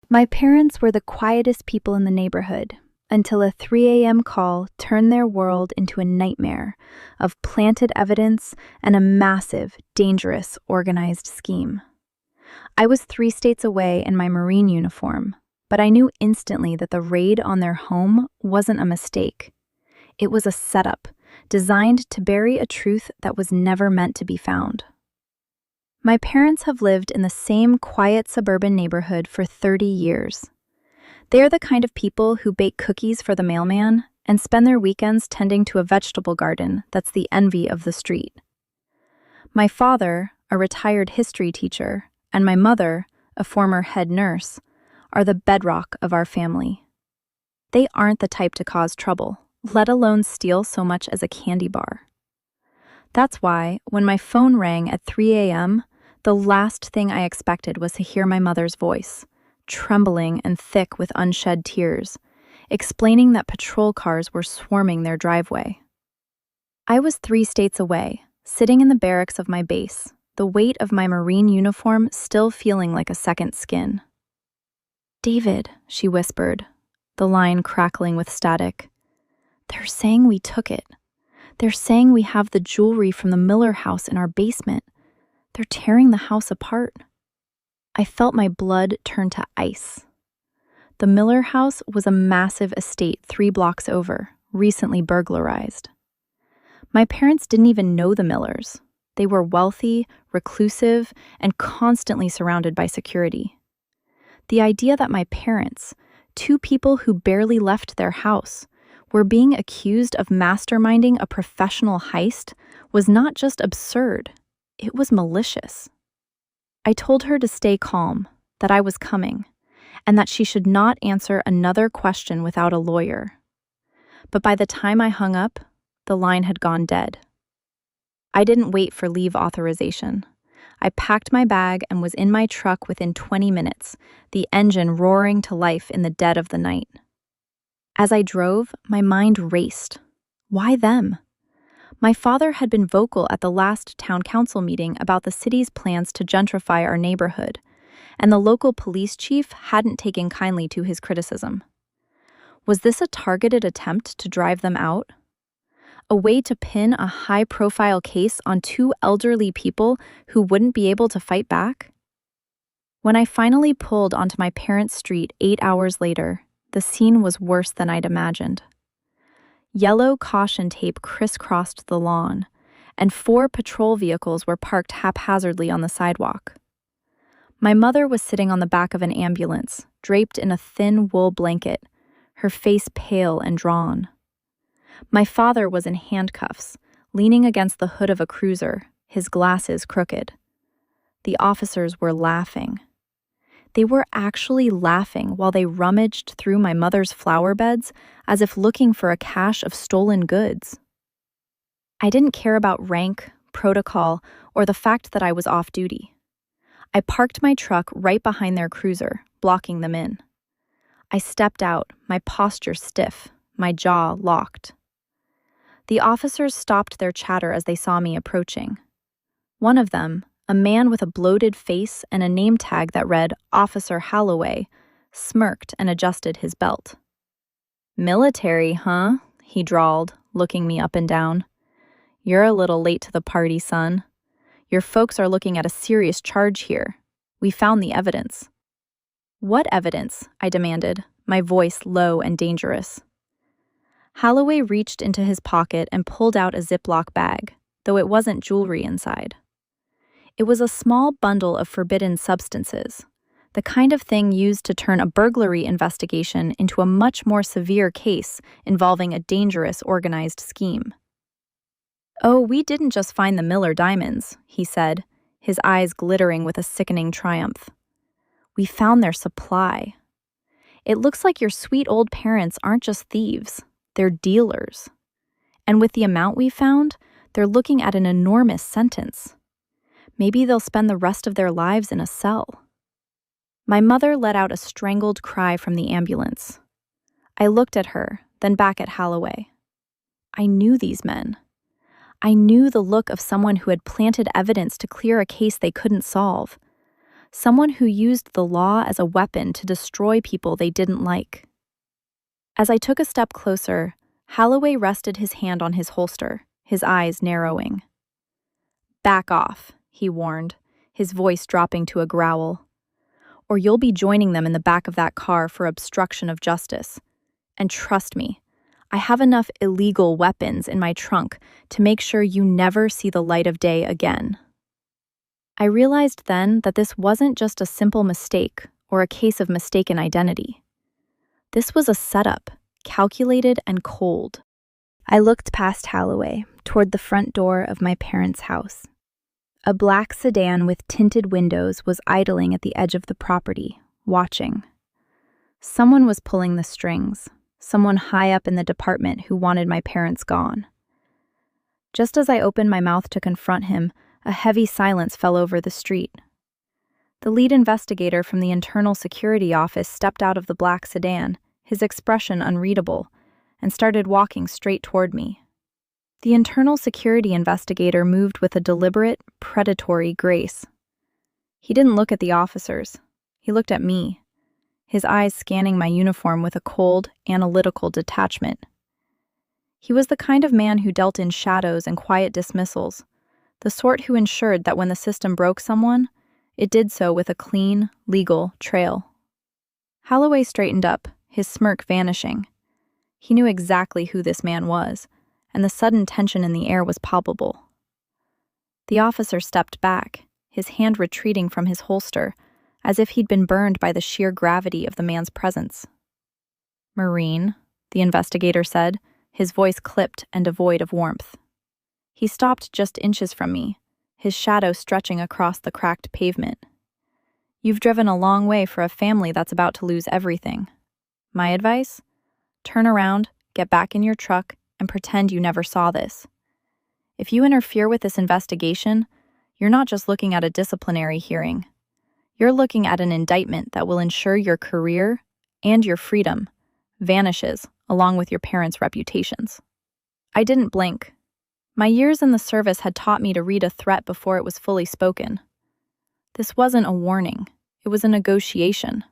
My parents were the quietest people in the neighborhood until a 3 a.m. call turned their world into a nightmare of planted evidence and a massive, dangerous, organized scheme. I was 3 states away in my Marine uniform, but I knew instantly that the raid on their home wasn't a mistake. It was a setup designed to bury a truth that was never meant to be found. My parents have lived in the same quiet suburban neighborhood for 30 years. They are the kind of people who bake cookies for the mailman and spend their weekends tending to a vegetable garden that's the envy of the street. My father, a retired history teacher, and my mother, a former head nurse, are the bedrock of our family. They aren't the type to cause trouble, let alone steal so much as a candy bar. That's why, when my phone rang at 3 a.m., the last thing I expected was to hear my mother's voice, trembling and thick with unshed tears, explaining that patrol cars were swarming their driveway. I was 3 states away, sitting in the barracks of my base, the weight of my Marine uniform still feeling like a second skin. "David," she whispered, the line crackling with static. "They're saying we took it. They're saying we have the jewelry from the Miller house in our basement. They're tearing the house apart." I felt my blood turn to ice. The Miller house was a massive estate 3 blocks over, recently burglarized. My parents didn't even know the Millers. They were wealthy, reclusive, and constantly surrounded by security. The idea that my parents, 2 people who barely left their house, were being accused of masterminding a professional heist was not just absurd, it was malicious. I told her to stay calm, that I was coming, and that she should not answer another question without a lawyer. But by the time I hung up, the line had gone dead. I didn't wait for leave authorization. I packed my bag and was in my truck within 20 minutes, the engine roaring to life in the dead of the night. As I drove, my mind raced. Why them? My father had been vocal at the last town council meeting about the city's plans to gentrify our neighborhood, and the local police chief hadn't taken kindly to his criticism. Was this a targeted attempt to drive them out? A way to pin a high-profile case on 2 elderly people who wouldn't be able to fight back? When I finally pulled onto my parents' street 8 hours later, the scene was worse than I'd imagined. Yellow caution tape crisscrossed the lawn, and 4 patrol vehicles were parked haphazardly on the sidewalk. My mother was sitting on the back of an ambulance, draped in a thin wool blanket, her face pale and drawn. My father was in handcuffs, leaning against the hood of a cruiser, his glasses crooked. The officers were laughing. They were actually laughing while they rummaged through my mother's flower beds as if looking for a cache of stolen goods. I didn't care about rank, protocol, or the fact that I was off duty. I parked my truck right behind their cruiser, blocking them in. I stepped out, my posture stiff, my jaw locked. The officers stopped their chatter as they saw me approaching. One of them, a man with a bloated face and a name tag that read Officer Holloway, smirked and adjusted his belt. "Military, huh?" he drawled, looking me up and down. "You're a little late to the party, son. Your folks are looking at a serious charge here. We found the evidence." "What evidence?" I demanded, my voice low and dangerous. Holloway reached into his pocket and pulled out a Ziploc bag, though it wasn't jewelry inside. It was a small bundle of forbidden substances, the kind of thing used to turn a burglary investigation into a much more severe case involving a dangerous organized scheme. "Oh, we didn't just find the Miller diamonds," he said, his eyes glittering with a sickening triumph. "We found their supply. It looks like your sweet old parents aren't just thieves, they're dealers. And with the amount we found, they're looking at an enormous sentence. Maybe they'll spend the rest of their lives in a cell." My mother let out a strangled cry from the ambulance. I looked at her, then back at Holloway. I knew these men. I knew the look of someone who had planted evidence to clear a case they couldn't solve. someone who used the law as a weapon to destroy people they didn't like. As I took a step closer, Holloway rested his hand on his holster, his eyes narrowing. "Back off," he warned, his voice dropping to a growl. "Or you'll be joining them in the back of that car for obstruction of justice. And trust me, I have enough illegal weapons in my trunk to make sure you never see the light of day again." I realized then that this wasn't just a simple mistake or a case of mistaken identity. This was a setup, calculated and cold. I looked past Holloway, toward the front door of my parents' house. A black sedan with tinted windows was idling at the edge of the property, watching. Someone was pulling the strings, someone high up in the department who wanted my parents gone. Just as I opened my mouth to confront him, a heavy silence fell over the street. The lead investigator from the internal security office stepped out of the black sedan, his expression unreadable, and started walking straight toward me. The internal security investigator moved with a deliberate, predatory grace. He didn't look at the officers. He looked at me, his eyes scanning my uniform with a cold, analytical detachment. He was the kind of man who dealt in shadows and quiet dismissals, the sort who ensured that when the system broke someone, it did so with a clean, legal trail. Holloway straightened up, his smirk vanishing. He knew exactly who this man was, and the sudden tension in the air was palpable. The officer stepped back, his hand retreating from his holster, as if he'd been burned by the sheer gravity of the man's presence. "Marine," the investigator said, his voice clipped and devoid of warmth. He stopped just inches from me, his shadow stretching across the cracked pavement. "You've driven a long way for a family that's about to lose everything. My advice? Turn around, get back in your truck, and pretend you never saw this. If you interfere with this investigation, you're not just looking at a disciplinary hearing. You're looking at an indictment that will ensure your career and your freedom vanishes along with your parents' reputations." I didn't blink. My years in the service had taught me to read a threat before it was fully spoken. This wasn't a warning. It was a negotiation.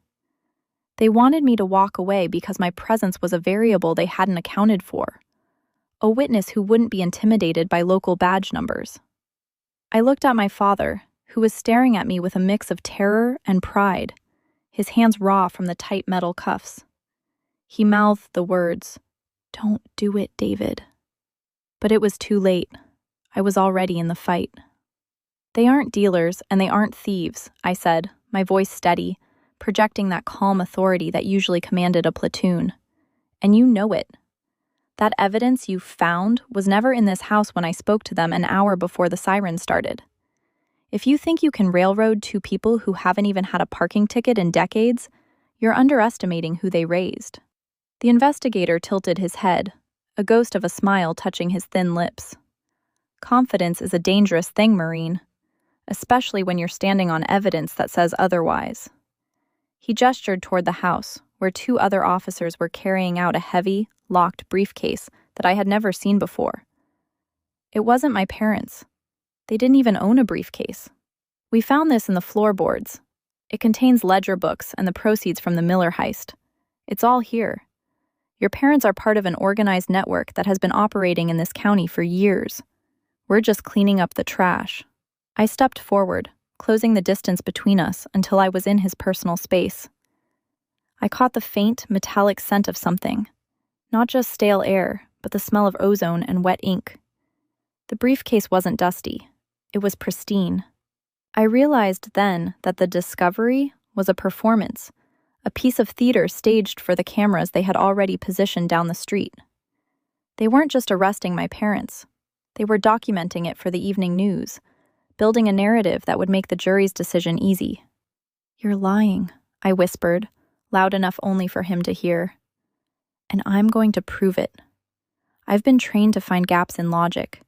They wanted me to walk away because my presence was a variable they hadn't accounted for. A witness who wouldn't be intimidated by local badge numbers. I looked at my father, who was staring at me with a mix of terror and pride, his hands raw from the tight metal cuffs. He mouthed the words, "Don't do it, David." But it was too late. I was already in the fight. "They aren't dealers and they aren't thieves," I said, my voice steady, projecting that calm authority that usually commanded a platoon. "And you know it. That evidence you found was never in this house when I spoke to them an hour before the siren started. If you think you can railroad two people who haven't even had a parking ticket in decades, you're underestimating who they raised." The investigator tilted his head, a ghost of a smile touching his thin lips. "Confidence is a dangerous thing, Marine, especially when you're standing on evidence that says otherwise." He gestured toward the house, where two other officers were carrying out a heavy, locked briefcase that I had never seen before. It wasn't my parents. They didn't even own a briefcase. "We found this in the floorboards. It contains ledger books and the proceeds from the Miller heist. It's all here. Your parents are part of an organized network that has been operating in this county for years. We're just cleaning up the trash." I stepped forward, closing the distance between us until I was in his personal space. I caught the faint, metallic scent of something. Not just stale air, but the smell of ozone and wet ink. The briefcase wasn't dusty. It was pristine. I realized then that the discovery was a performance, a piece of theater staged for the cameras they had already positioned down the street. They weren't just arresting my parents. They were documenting it for the evening news, building a narrative that would make the jury's decision easy. "You're lying," I whispered, loud enough only for him to hear. "And I'm going to prove it. I've been trained to find gaps in logic,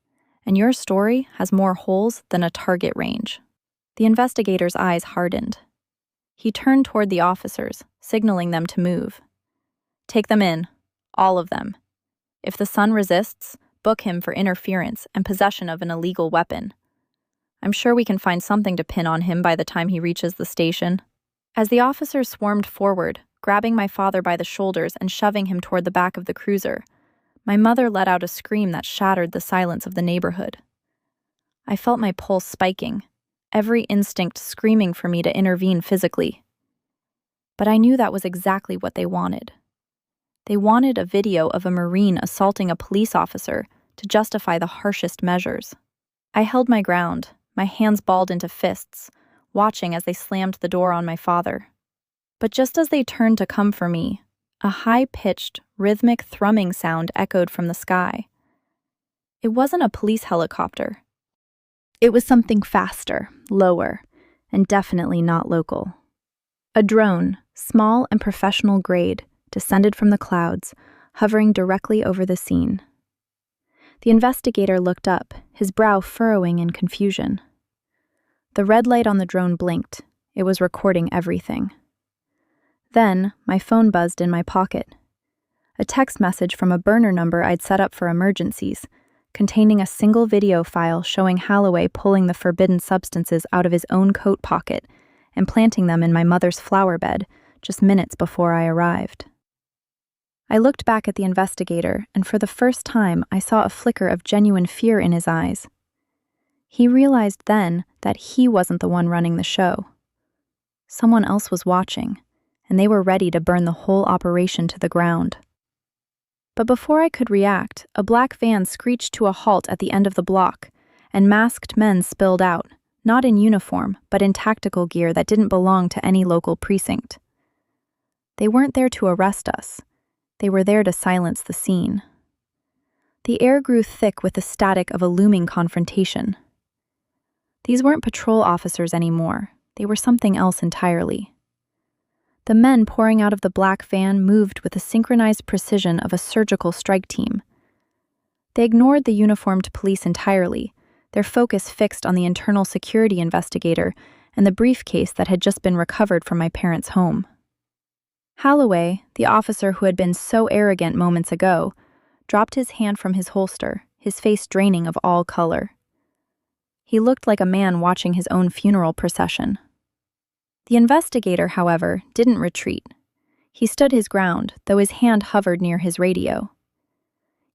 and your story has more holes than a target range." The investigator's eyes hardened. He turned toward the officers, signaling them to move. "Take them in, all of them. If the son resists, book him for interference and possession of an illegal weapon. I'm sure we can find something to pin on him by the time he reaches the station." As the officers swarmed forward, grabbing my father by the shoulders and shoving him toward the back of the cruiser, my mother let out a scream that shattered the silence of the neighborhood. I felt my pulse spiking, every instinct screaming for me to intervene physically. But I knew that was exactly what they wanted. They wanted a video of a Marine assaulting a police officer to justify the harshest measures. I held my ground, my hands balled into fists, watching as they slammed the door on my father. But just as they turned to come for me, a high-pitched, rhythmic thrumming sound echoed from the sky. It wasn't a police helicopter. It was something faster, lower, and definitely not local. A drone, small and professional grade, descended from the clouds, hovering directly over the scene. The investigator looked up, his brow furrowing in confusion. The red light on the drone blinked. It was recording everything. Then, my phone buzzed in my pocket. A text message from a burner number I'd set up for emergencies, containing a single video file showing Holloway pulling the forbidden substances out of his own coat pocket and planting them in my mother's flower bed just minutes before I arrived. I looked back at the investigator, and for the first time I saw a flicker of genuine fear in his eyes. He realized then that he wasn't the one running the show. Someone else was watching, and they were ready to burn the whole operation to the ground. But before I could react, a black van screeched to a halt at the end of the block, and masked men spilled out, not in uniform, but in tactical gear that didn't belong to any local precinct. They weren't there to arrest us. They were there to silence the scene. The air grew thick with the static of a looming confrontation. These weren't patrol officers anymore. They were something else entirely. The men pouring out of the black van moved with the synchronized precision of a surgical strike team. They ignored the uniformed police entirely, their focus fixed on the internal security investigator and the briefcase that had just been recovered from my parents' home. Holloway, the officer who had been so arrogant moments ago, dropped his hand from his holster, his face draining of all color. He looked like a man watching his own funeral procession. The investigator, however, didn't retreat. He stood his ground, though his hand hovered near his radio.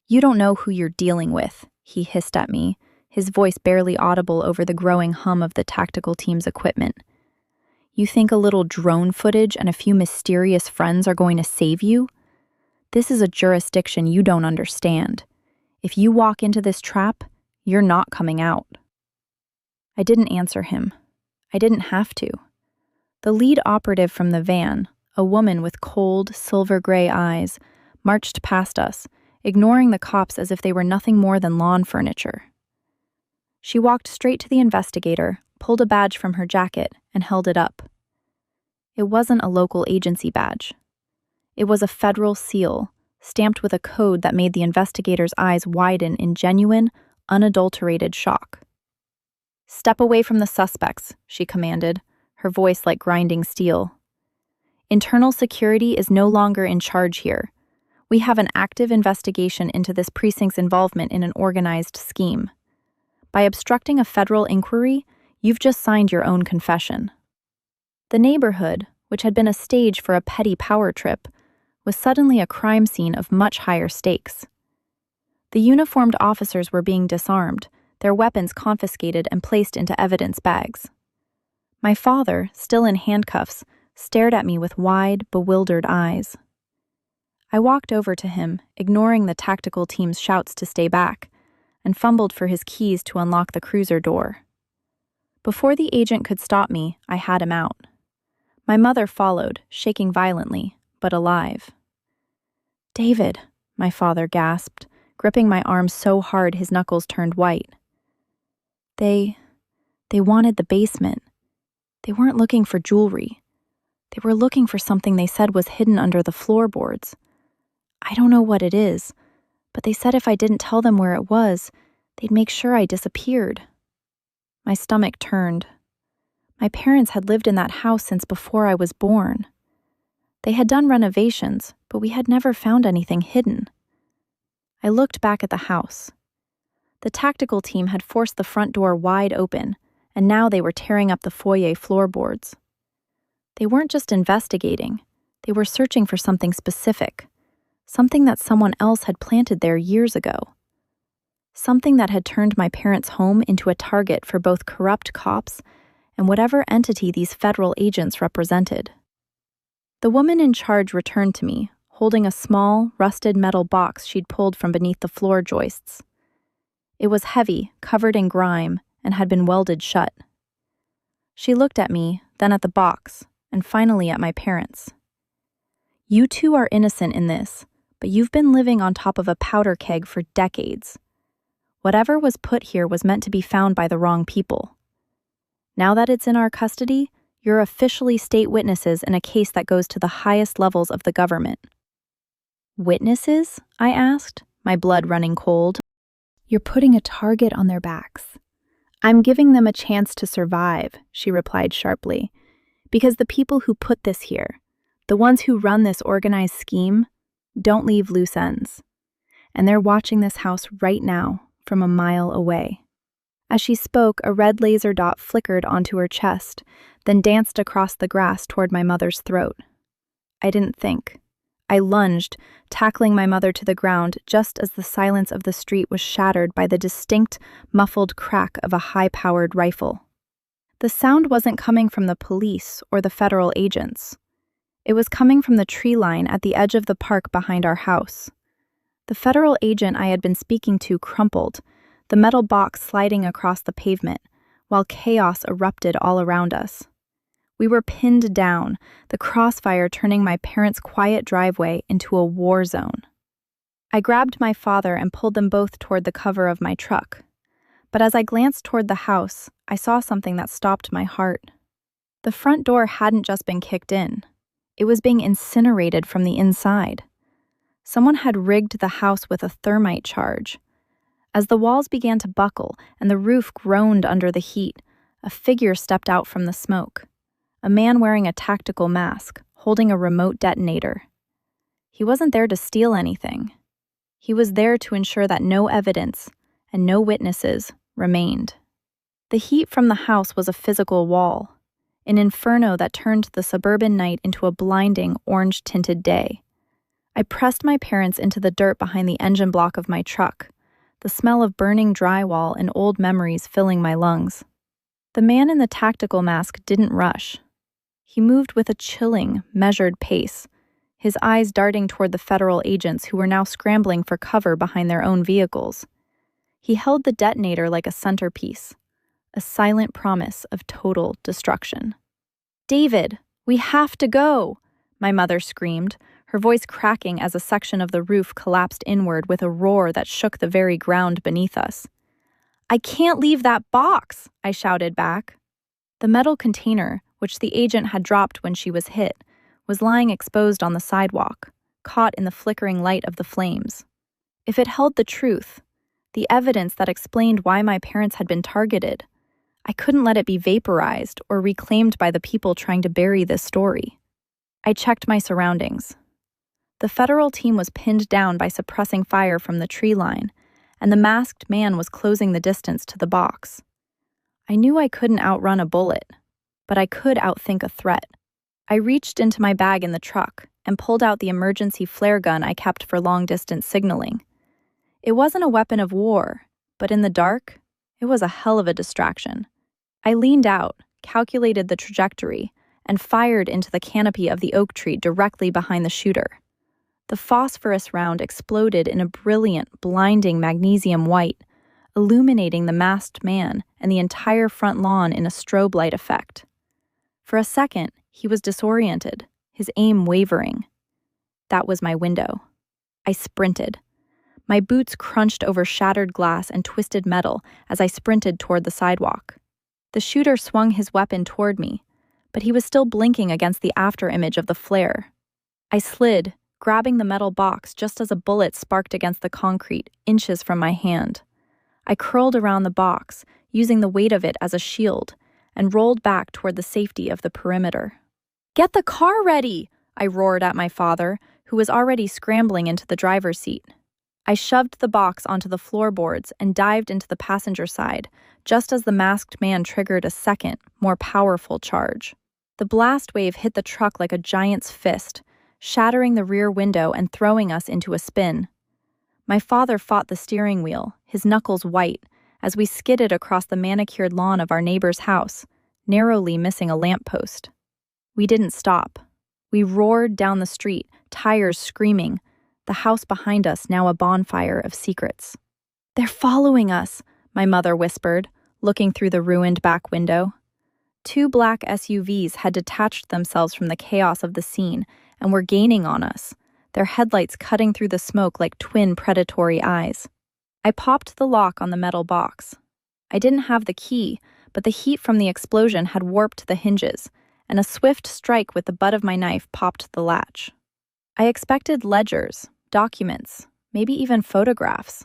"You don't know who you're dealing with," he hissed at me, his voice barely audible over the growing hum of the tactical team's equipment. "You think a little drone footage and a few mysterious friends are going to save you? This is a jurisdiction you don't understand. If you walk into this trap, you're not coming out." I didn't answer him. I didn't have to. The lead operative from the van, a woman with cold, silver-gray eyes, marched past us, ignoring the cops as if they were nothing more than lawn furniture. She walked straight to the investigator, pulled a badge from her jacket, and held it up. It wasn't a local agency badge. It was a federal seal, stamped with a code that made the investigator's eyes widen in genuine, unadulterated shock. "Step away from the suspects," she commanded, her voice like grinding steel. "Internal security is no longer in charge here. We have an active investigation into this precinct's involvement in an organized scheme. By obstructing a federal inquiry, you've just signed your own confession." The neighborhood, which had been a stage for a petty power trip, was suddenly a crime scene of much higher stakes. The uniformed officers were being disarmed, their weapons confiscated and placed into evidence bags. My father, still in handcuffs, stared at me with wide, bewildered eyes. I walked over to him, ignoring the tactical team's shouts to stay back, and fumbled for his keys to unlock the cruiser door. Before the agent could stop me, I had him out. My mother followed, shaking violently, but alive. "David," my father gasped, gripping my arm so hard his knuckles turned white. They wanted the basement. They weren't looking for jewelry. They were looking for something they said was hidden under the floorboards. I don't know what it is, but they said if I didn't tell them where it was, they'd make sure I disappeared. My stomach turned. My parents had lived in that house since before I was born. They had done renovations, but we had never found anything hidden. I looked back at the house. The tactical team had forced the front door wide open, and now they were tearing up the foyer floorboards. They weren't just investigating, they were searching for something specific, something that someone else had planted there years ago. Something that had turned my parents' home into a target for both corrupt cops and whatever entity these federal agents represented. The woman in charge returned to me, holding a small, rusted metal box she'd pulled from beneath the floor joists. It was heavy, covered in grime, and had been welded shut. She looked at me, then at the box, and finally at my parents. "You two are innocent in this, but you've been living on top of a powder keg for decades. Whatever was put here was meant to be found by the wrong people. Now that it's in our custody, you're officially state witnesses in a case that goes to the highest levels of the government." "Witnesses?" I asked, my blood running cold. "You're putting a target on their backs." "I'm giving them a chance to survive," she replied sharply, "because the people who put this here, the ones who run this organized scheme, don't leave loose ends. And they're watching this house right now, from a mile away." As she spoke, a red laser dot flickered onto her chest, then danced across the grass toward my mother's throat. I didn't think. I lunged, tackling my mother to the ground just as the silence of the street was shattered by the distinct, muffled crack of a high-powered rifle. The sound wasn't coming from the police or the federal agents. It was coming from the tree line at the edge of the park behind our house. The federal agent I had been speaking to crumpled, the metal box sliding across the pavement, while chaos erupted all around us. We were pinned down, the crossfire turning my parents' quiet driveway into a war zone. I grabbed my father and pulled them both toward the cover of my truck. But as I glanced toward the house, I saw something that stopped my heart. The front door hadn't just been kicked in. It was being incinerated from the inside. Someone had rigged the house with a thermite charge. As the walls began to buckle and the roof groaned under the heat, a figure stepped out from the smoke. A man wearing a tactical mask, holding a remote detonator. He wasn't there to steal anything. He was there to ensure that no evidence and no witnesses remained. The heat from the house was a physical wall, an inferno that turned the suburban night into a blinding, orange-tinted day. I pressed my parents into the dirt behind the engine block of my truck, the smell of burning drywall and old memories filling my lungs. The man in the tactical mask didn't rush. He moved with a chilling, measured pace, his eyes darting toward the federal agents who were now scrambling for cover behind their own vehicles. He held the detonator like a centerpiece, a silent promise of total destruction. "David, we have to go!" my mother screamed, her voice cracking as a section of the roof collapsed inward with a roar that shook the very ground beneath us. "I can't leave that box!" I shouted back. The metal container, which the agent had dropped when she was hit, was lying exposed on the sidewalk, caught in the flickering light of the flames. If it held the truth, the evidence that explained why my parents had been targeted, I couldn't let it be vaporized or reclaimed by the people trying to bury this story. I checked my surroundings. The federal team was pinned down by suppressing fire from the tree line, and the masked man was closing the distance to the box. I knew I couldn't outrun a bullet, but I could outthink a threat. I reached into my bag in the truck and pulled out the emergency flare gun I kept for long-distance signaling. It wasn't a weapon of war, but in the dark, it was a hell of a distraction. I leaned out, calculated the trajectory, and fired into the canopy of the oak tree directly behind the shooter. The phosphorus round exploded in a brilliant, blinding magnesium white, illuminating the masked man and the entire front lawn in a strobe light effect. For a second, he was disoriented, his aim wavering. That was my window. I sprinted. My boots crunched over shattered glass and twisted metal as I sprinted toward the sidewalk. The shooter swung his weapon toward me, but he was still blinking against the afterimage of the flare. I slid, grabbing the metal box just as a bullet sparked against the concrete, inches from my hand. I curled around the box, using the weight of it as a shield, and rolled back toward the safety of the perimeter. "Get the car ready!" I roared at my father, who was already scrambling into the driver's seat. I shoved the box onto the floorboards and dived into the passenger side, just as the masked man triggered a second, more powerful charge. The blast wave hit the truck like a giant's fist, shattering the rear window and throwing us into a spin. My father fought the steering wheel, his knuckles white, as we skidded across the manicured lawn of our neighbor's house, narrowly missing a lamppost. We didn't stop. We roared down the street, tires screaming, the house behind us now a bonfire of secrets. "They're following us," my mother whispered, looking through the ruined back window. 2 black SUVs had detached themselves from the chaos of the scene and were gaining on us, their headlights cutting through the smoke like twin predatory eyes. I popped the lock on the metal box. I didn't have the key, but the heat from the explosion had warped the hinges, and a swift strike with the butt of my knife popped the latch. I expected ledgers, documents, maybe even photographs.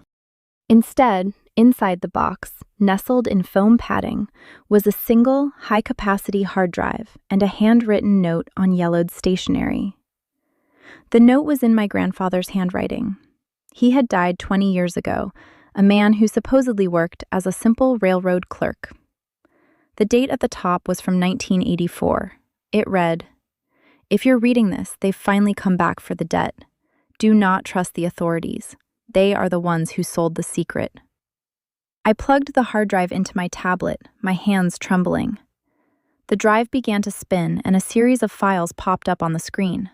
Instead, inside the box, nestled in foam padding, was a single, high-capacity hard drive and a handwritten note on yellowed stationery. The note was in my grandfather's handwriting. He had died 20 years ago, a man who supposedly worked as a simple railroad clerk. The date at the top was from 1984. It read, "If you're reading this, they've finally come back for the debt. Do not trust the authorities. They are the ones who sold the secret." I plugged the hard drive into my tablet, my hands trembling. The drive began to spin, and a series of files popped up on the screen.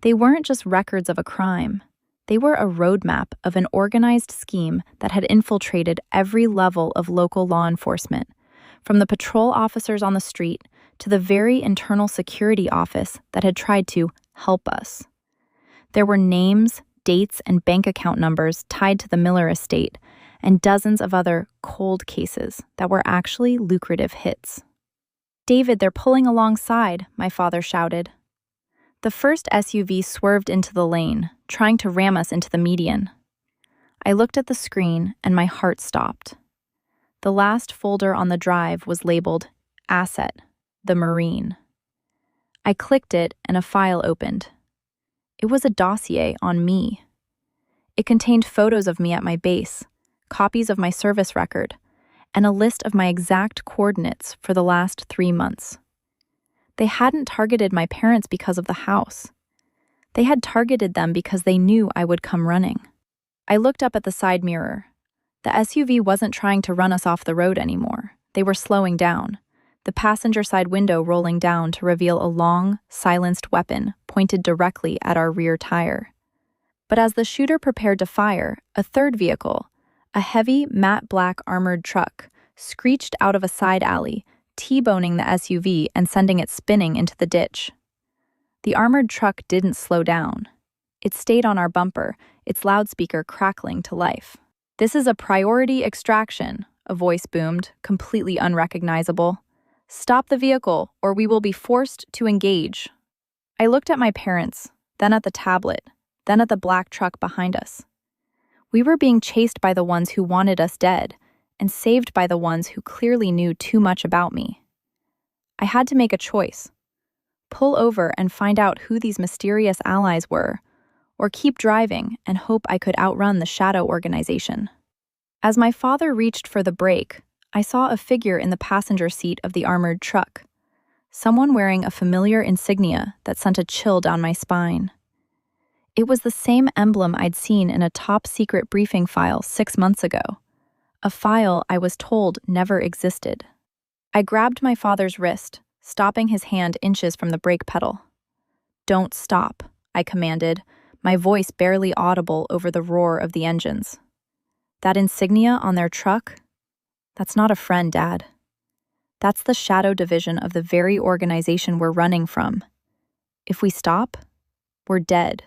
They weren't just records of a crime. They were a roadmap of an organized scheme that had infiltrated every level of local law enforcement, from the patrol officers on the street to the very internal security office that had tried to help us. There were names, dates, and bank account numbers tied to the Miller estate, and dozens of other cold cases that were actually lucrative hits. "David, they're pulling alongside," my father shouted. The first SUV swerved into the lane, trying to ram us into the median. I looked at the screen, and my heart stopped. The last folder on the drive was labeled Asset, the Marine. I clicked it, and a file opened. It was a dossier on me. It contained photos of me at my base, copies of my service record, and a list of my exact coordinates for the last 3 months. They hadn't targeted my parents because of the house. They had targeted them because they knew I would come running. I looked up at the side mirror. The SUV wasn't trying to run us off the road anymore. They were slowing down, the passenger side window rolling down to reveal a long, silenced weapon pointed directly at our rear tire. But as the shooter prepared to fire, a third vehicle, a heavy, matte black armored truck, screeched out of a side alley, T-boning the SUV and sending it spinning into the ditch. The armored truck didn't slow down. It stayed on our bumper, its loudspeaker crackling to life. "This is a priority extraction," a voice boomed, completely unrecognizable. "Stop the vehicle, or we will be forced to engage." I looked at my parents, then at the tablet, then at the black truck behind us. We were being chased by the ones who wanted us dead, and saved by the ones who clearly knew too much about me. I had to make a choice. Pull over and find out who these mysterious allies were, or keep driving and hope I could outrun the shadow organization. As my father reached for the brake, I saw a figure in the passenger seat of the armored truck, someone wearing a familiar insignia that sent a chill down my spine. It was the same emblem I'd seen in a top-secret briefing file 6 months ago, a file I was told never existed. I grabbed my father's wrist, stopping his hand inches from the brake pedal. "Don't stop," I commanded, my voice barely audible over the roar of the engines. "That insignia on their truck? That's not a friend, Dad. That's the shadow division of the very organization we're running from. If we stop, we're dead."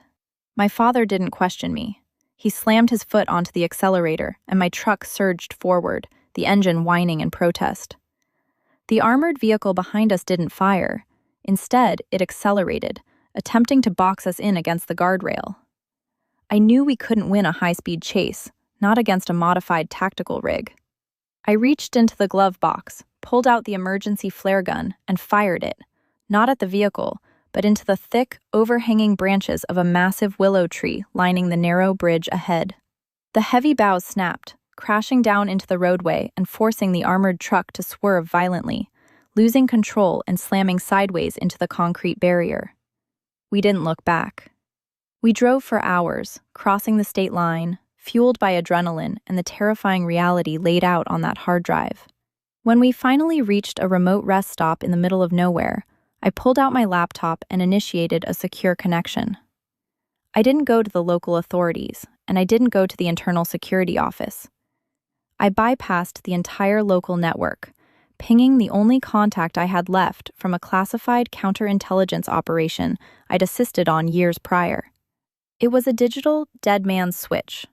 My father didn't question me. He slammed his foot onto the accelerator, and my truck surged forward, the engine whining in protest. The armored vehicle behind us didn't fire. Instead, it accelerated, attempting to box us in against the guardrail. I knew we couldn't win a high-speed chase, not against a modified tactical rig. I reached into the glove box, pulled out the emergency flare gun, and fired it, not at the vehicle, but into the thick, overhanging branches of a massive willow tree lining the narrow bridge ahead. The heavy boughs snapped, crashing down into the roadway and forcing the armored truck to swerve violently, losing control and slamming sideways into the concrete barrier. We didn't look back. We drove for hours, crossing the state line, fueled by adrenaline and the terrifying reality laid out on that hard drive. When we finally reached a remote rest stop in the middle of nowhere, I pulled out my laptop and initiated a secure connection. I didn't go to the local authorities, and I didn't go to the internal security office. I bypassed the entire local network, pinging the only contact I had left from a classified counterintelligence operation I'd assisted on years prior. It was a digital dead man's switch,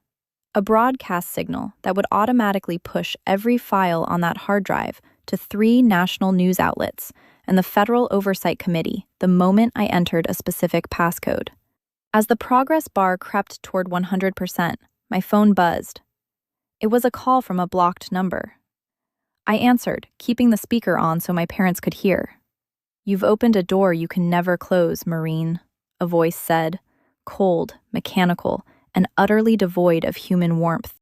a broadcast signal that would automatically push every file on that hard drive to 3 national news outlets and the Federal Oversight Committee the moment I entered a specific passcode. As the progress bar crept toward 100%, my phone buzzed. It was a call from a blocked number. I answered, keeping the speaker on so my parents could hear. "You've opened a door you can never close, Marine," a voice said, cold, mechanical, and utterly devoid of human warmth.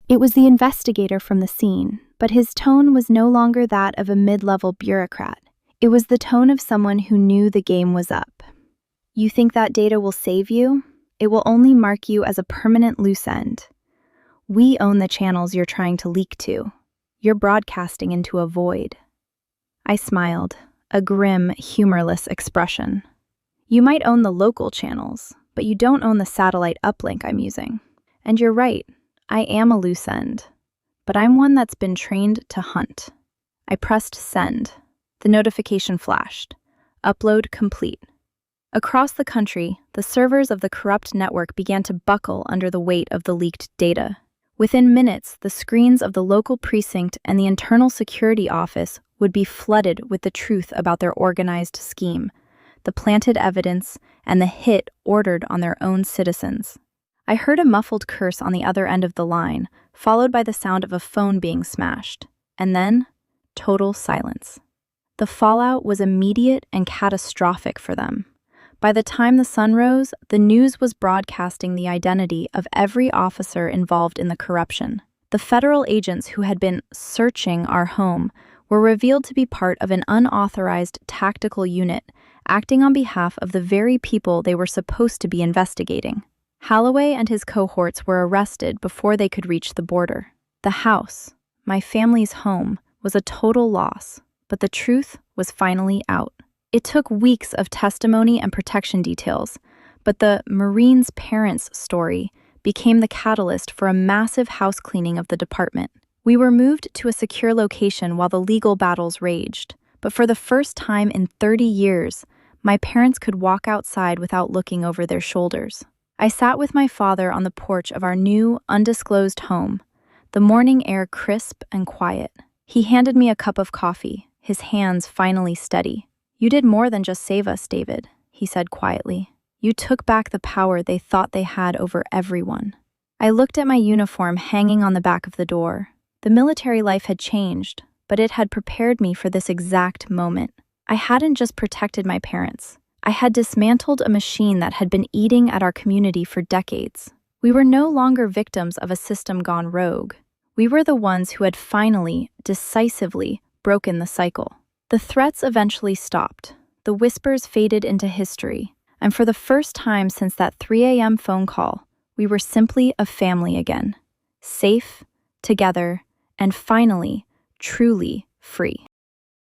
It was the investigator from the scene, but his tone was no longer that of a mid-level bureaucrat. It was the tone of someone who knew the game was up. "You think that data will save you? It will only mark you as a permanent loose end. We own the channels you're trying to leak to. You're broadcasting into a void." I smiled, a grim, humorless expression. "You might own the local channels, but you don't own the satellite uplink I'm using. And you're right, I am a loose end. But I'm one that's been trained to hunt." I pressed send. The notification flashed. Upload complete. Across the country, the servers of the corrupt network began to buckle under the weight of the leaked data. Within minutes, the screens of the local precinct and the internal security office would be flooded with the truth about their organized scheme, the planted evidence, and the hit ordered on their own citizens. I heard a muffled curse on the other end of the line, followed by the sound of a phone being smashed, and then total silence. The fallout was immediate and catastrophic for them. By the time the sun rose, the news was broadcasting the identity of every officer involved in the corruption. The federal agents who had been searching our home were revealed to be part of an unauthorized tactical unit acting on behalf of the very people they were supposed to be investigating. Holloway and his cohorts were arrested before they could reach the border. The house, my family's home, was a total loss, but the truth was finally out. It took weeks of testimony and protection details, but the Marine's parents' story became the catalyst for a massive house cleaning of the department. We were moved to a secure location while the legal battles raged, but for the first time in 30 years, my parents could walk outside without looking over their shoulders. I sat with my father on the porch of our new, undisclosed home, the morning air crisp and quiet. He handed me a cup of coffee, his hands finally steady. "You did more than just save us, David," he said quietly. "You took back the power they thought they had over everyone." I looked at my uniform hanging on the back of the door. The military life had changed, but it had prepared me for this exact moment. I hadn't just protected my parents. I had dismantled a machine that had been eating at our community for decades. We were no longer victims of a system gone rogue. We were the ones who had finally, decisively, broken the cycle. The threats eventually stopped. The whispers faded into history. And for the first time since that 3 a.m. phone call, we were simply a family again. Safe, together, and finally, truly free.